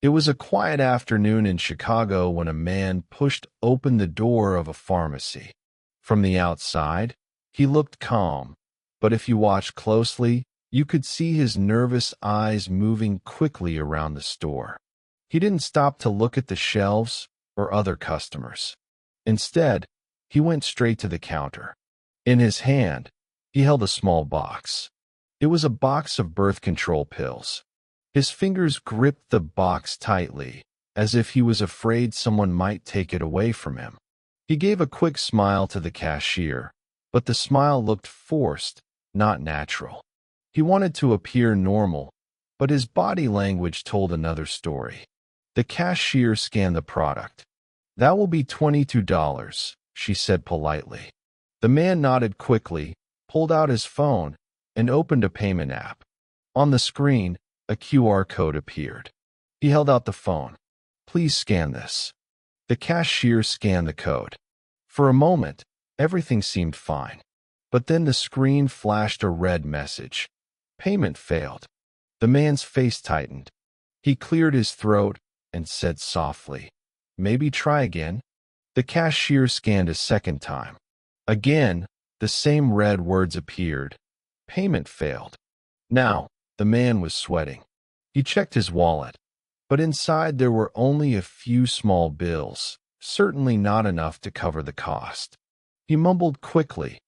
It was a quiet afternoon in Chicago when a man pushed open the door of a pharmacy. From the outside, he looked calm, but if you watched closely, you could see his nervous eyes moving quickly around the store. He didn't stop to look at the shelves or other customers. Instead, he went straight to the counter. In his hand, he held a small box. It was a box of birth control pills. His fingers gripped the box tightly, as if he was afraid someone might take it away from him. He gave a quick smile to the cashier, but the smile looked forced, not natural. He wanted to appear normal, but his body language told another story. The cashier scanned the product. "That will be $22, she said politely. The man nodded quickly, pulled out his phone, and opened a payment app. On the screen, a QR code appeared. He held out the phone. "Please scan this." The cashier scanned the code. For a moment, everything seemed fine. But then the screen flashed a red message. Payment failed. The man's face tightened. He cleared his throat and said softly, "Maybe try again." The cashier scanned a second time. Again, the same red words appeared. Payment failed. Now, the man was sweating. He checked his wallet, but inside there were only a few small bills, certainly not enough to cover the cost. He mumbled quickly,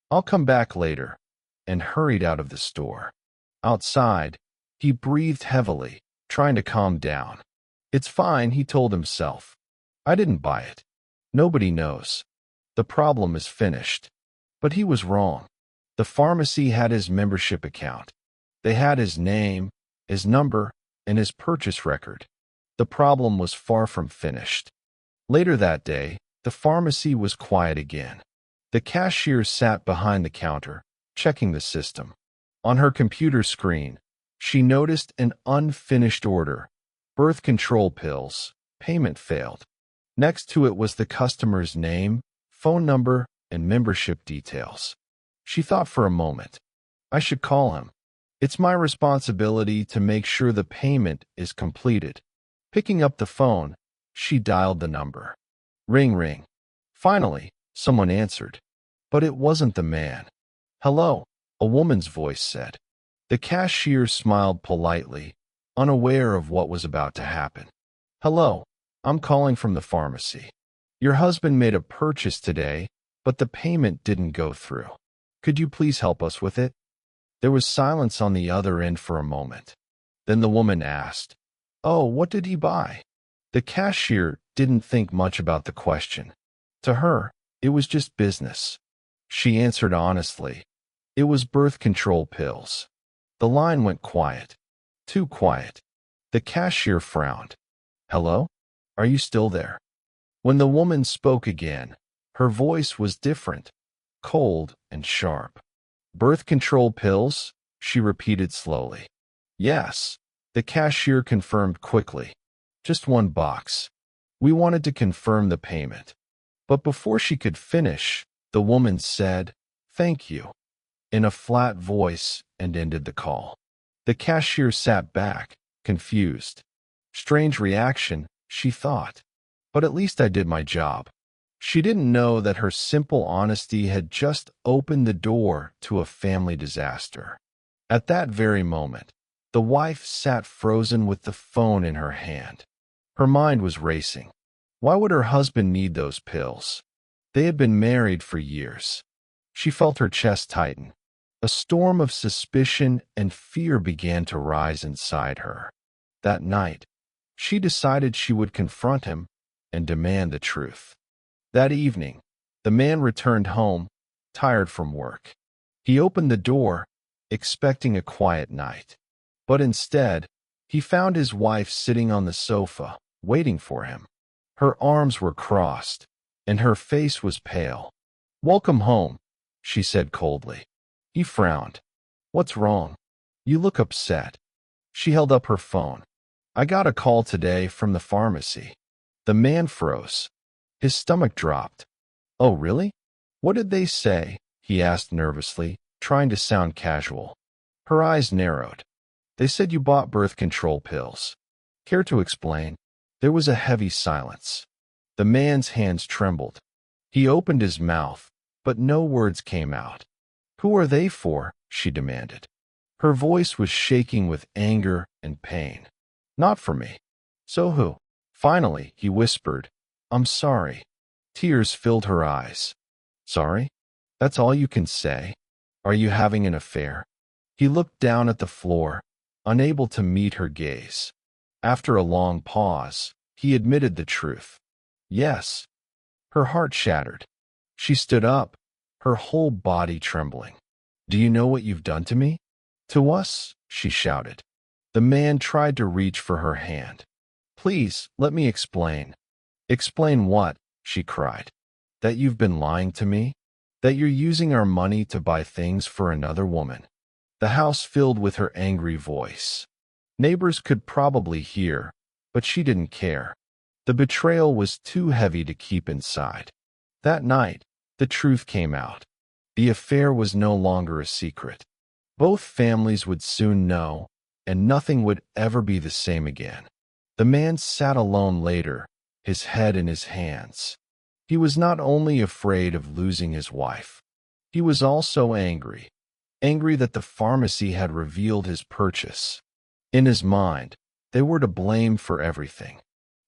"I'll come back later," and hurried out of the store. Outside, he breathed heavily, trying to calm down. "It's fine," he told himself. "I didn't buy it. Nobody knows. The problem is finished." But he was wrong. The pharmacy had his membership account. They had his name, his number, and his purchase record. The problem was far from finished. Later that day, the pharmacy was quiet again. The cashier sat behind the counter, checking the system. On her computer screen, she noticed an unfinished order. Birth control pills. Payment failed. Next to it was the customer's name, phone number, and membership details. She thought for a moment. "I should call him. It's my responsibility to make sure the payment is completed." Picking up the phone, she dialed the number. Ring, ring. Finally, someone answered. But it wasn't the man. "Hello," a woman's voice said. The cashier smiled politely, unaware of what was about to happen. "Hello, I'm calling from the pharmacy. Your husband made a purchase today, but the payment didn't go through. Could you please help us with it?" There was silence on the other end for a moment. Then the woman asked, "Oh, what did he buy?" The cashier didn't think much about the question. To her, it was just business. She answered honestly. It was birth control pills. The line went quiet. Too quiet. The cashier frowned. "Hello? Are you still there?" When the woman spoke again, her voice was different, cold and sharp. "Birth control pills?" she repeated slowly. "Yes," the cashier confirmed quickly. "Just one box. We wanted to confirm the payment." But before she could finish, the woman said, "Thank you," in a flat voice and ended the call. The cashier sat back, confused. Strange reaction, she thought. But at least I did my job. She didn't know that her simple honesty had just opened the door to a family disaster. At that very moment, the wife sat frozen with the phone in her hand. Her mind was racing. Why would her husband need those pills? They had been married for years. She felt her chest tighten. A storm of suspicion and fear began to rise inside her. That night, she decided she would confront him and demand the truth. That evening, the man returned home, tired from work. He opened the door, expecting a quiet night. But instead, he found his wife sitting on the sofa, waiting for him. Her arms were crossed, and her face was pale. "Welcome home," she said coldly. He frowned. "What's wrong? You look upset." She held up her phone. "I got a call today from the pharmacy." The man froze. His stomach dropped. "Oh, really? What did they say?" he asked nervously, trying to sound casual. Her eyes narrowed. "They said you bought birth control pills." Care to explain? There was a heavy silence. The man's hands trembled. He opened his mouth, but no words came out. Who are they for? She demanded. Her voice was shaking with anger and pain. Not for me. So who? Finally, he whispered, I'm sorry. Tears filled her eyes. Sorry? That's all you can say? Are you having an affair? He looked down at the floor, unable to meet her gaze. After a long pause, he admitted the truth. Yes. Her heart shattered. She stood up, her whole body trembling. Do you know what you've done to me? To us? She shouted. The man tried to reach for her hand. Please, let me explain. Explain what? She cried. That you've been lying to me? That you're using our money to buy things for another woman? The house filled with her angry voice. Neighbors could probably hear, but she didn't care. The betrayal was too heavy to keep inside. That night, the truth came out. The affair was no longer a secret. Both families would soon know, and nothing would ever be the same again. The man sat alone later, his head in his hands. He was not only afraid of losing his wife, he was also angry. Angry that the pharmacy had revealed his purchase. In his mind, they were to blame for everything.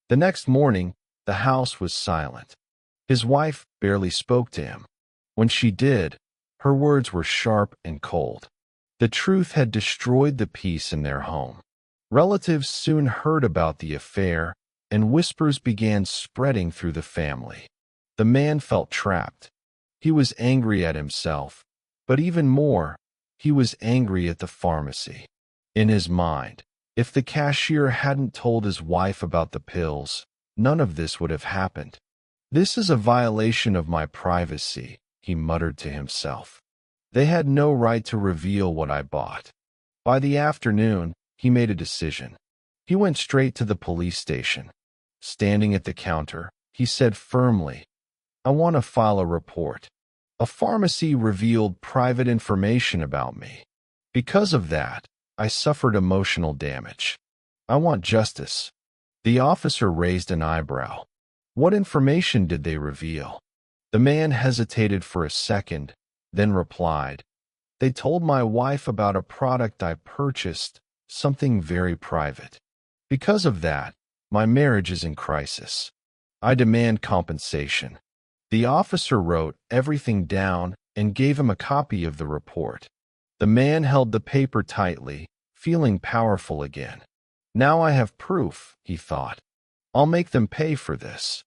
The next morning, the house was silent. His wife barely spoke to him. When she did, her words were sharp and cold. The truth had destroyed the peace in their home. Relatives soon heard about the affair, and whispers began spreading through the family. The man felt trapped. He was angry at himself, but even more, he was angry at the pharmacy. In his mind, if the cashier hadn't told his wife about the pills, none of this would have happened. This is a violation of my privacy, he muttered to himself. They had no right to reveal what I bought. By the afternoon, he made a decision. He went straight to the police station. Standing at the counter, he said firmly, I want to file a report. A pharmacy revealed private information about me. Because of that, I suffered emotional damage. I want justice. The officer raised an eyebrow. What information did they reveal? The man hesitated for a second, then replied, They told my wife about a product I purchased, something very private. Because of that, my marriage is in crisis. I demand compensation. The officer wrote everything down and gave him a copy of the report. The man held the paper tightly, feeling powerful again. Now I have proof, he thought. I'll make them pay for this.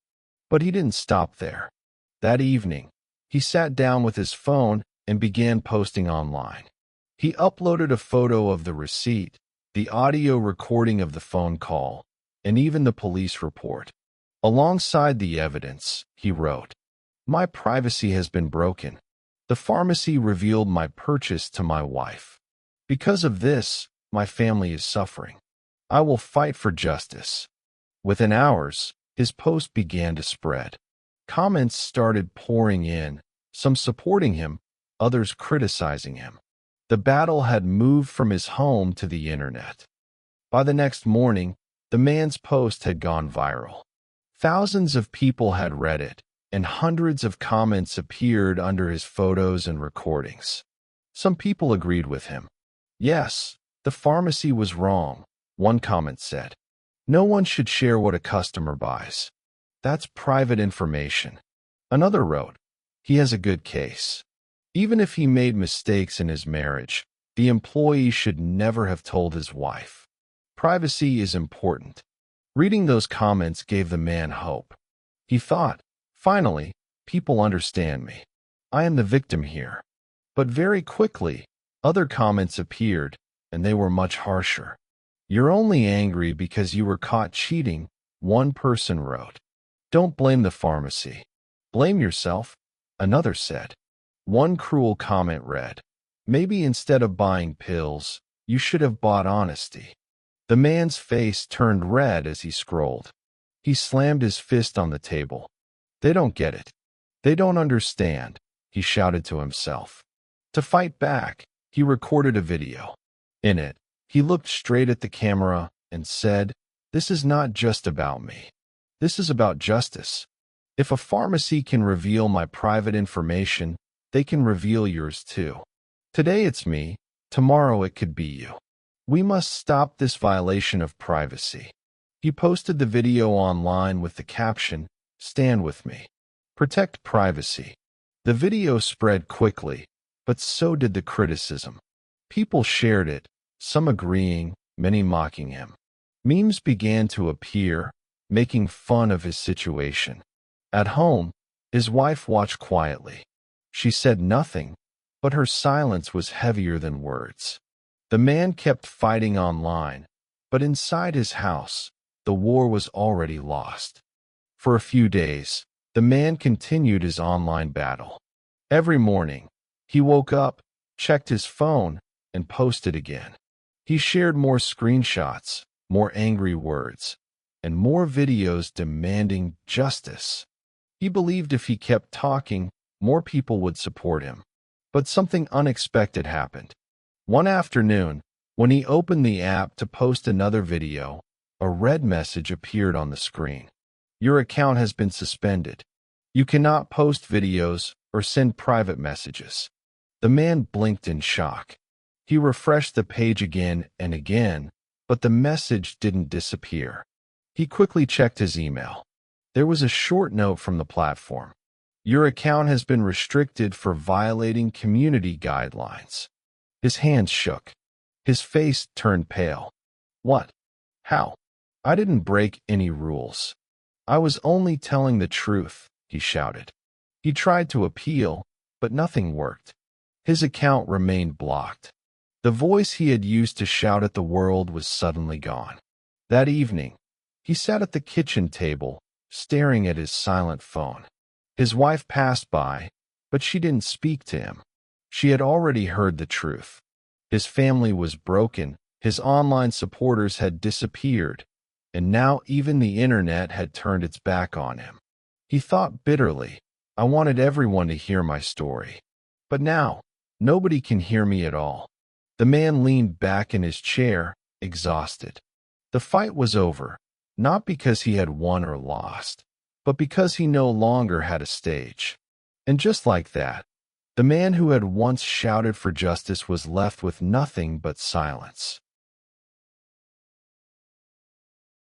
But he didn't stop there. That evening, he sat down with his phone and began posting online. He uploaded a photo of the receipt, the audio recording of the phone call, and even the police report. Alongside the evidence, he wrote, My privacy has been broken. The pharmacy revealed my purchase to my wife. Because of this, my family is suffering. I will fight for justice. Within hours, his post began to spread. Comments started pouring in, some supporting him, others criticizing him. The battle had moved from his home to the internet. By the next morning, the man's post had gone viral. Thousands of people had read it, and hundreds of comments appeared under his photos and recordings. Some people agreed with him. Yes, the pharmacy was wrong, one comment said. No one should share what a customer buys. That's private information. Another wrote, He has a good case. Even if he made mistakes in his marriage, the employee should never have told his wife. Privacy is important. Reading those comments gave the man hope. He thought, finally, people understand me. I am the victim here. But very quickly, other comments appeared, and they were much harsher. You're only angry because you were caught cheating, one person wrote. Don't blame the pharmacy. Blame yourself, another said. One cruel comment read, Maybe instead of buying pills, you should have bought honesty. The man's face turned red as he scrolled. He slammed his fist on the table. They don't get it. They don't understand, he shouted to himself. To fight back, he recorded a video. In it, he looked straight at the camera and said, This is not just about me. This is about justice. If a pharmacy can reveal my private information, they can reveal yours too. Today it's me, tomorrow it could be you. We must stop this violation of privacy." He posted the video online with the caption, "Stand with me. Protect privacy." The video spread quickly, but so did the criticism. People shared it, some agreeing, many mocking him. Memes began to appear, making fun of his situation. At home, his wife watched quietly. She said nothing, but her silence was heavier than words. The man kept fighting online, but inside his house, the war was already lost. For a few days, the man continued his online battle. Every morning, he woke up, checked his phone, and posted again. He shared more screenshots, more angry words, and more videos demanding justice. He believed if he kept talking, more people would support him. But something unexpected happened. One afternoon, when he opened the app to post another video, a red message appeared on the screen. "Your account has been suspended. You cannot post videos or send private messages." The man blinked in shock. He refreshed the page again and again, but the message didn't disappear. He quickly checked his email. There was a short note from the platform. "Your account has been restricted for violating community guidelines." His hands shook. His face turned pale. "What? How? I didn't break any rules. I was only telling the truth," he shouted. He tried to appeal, but nothing worked. His account remained blocked. The voice he had used to shout at the world was suddenly gone. That evening, he sat at the kitchen table, staring at his silent phone. His wife passed by, but she didn't speak to him. She had already heard the truth. His family was broken, his online supporters had disappeared, and now even the internet had turned its back on him. He thought bitterly, "I wanted everyone to hear my story. But now, nobody can hear me at all." The man leaned back in his chair, exhausted. The fight was over, not because he had won or lost, but because he no longer had a stage. And just like that, the man who had once shouted for justice was left with nothing but silence.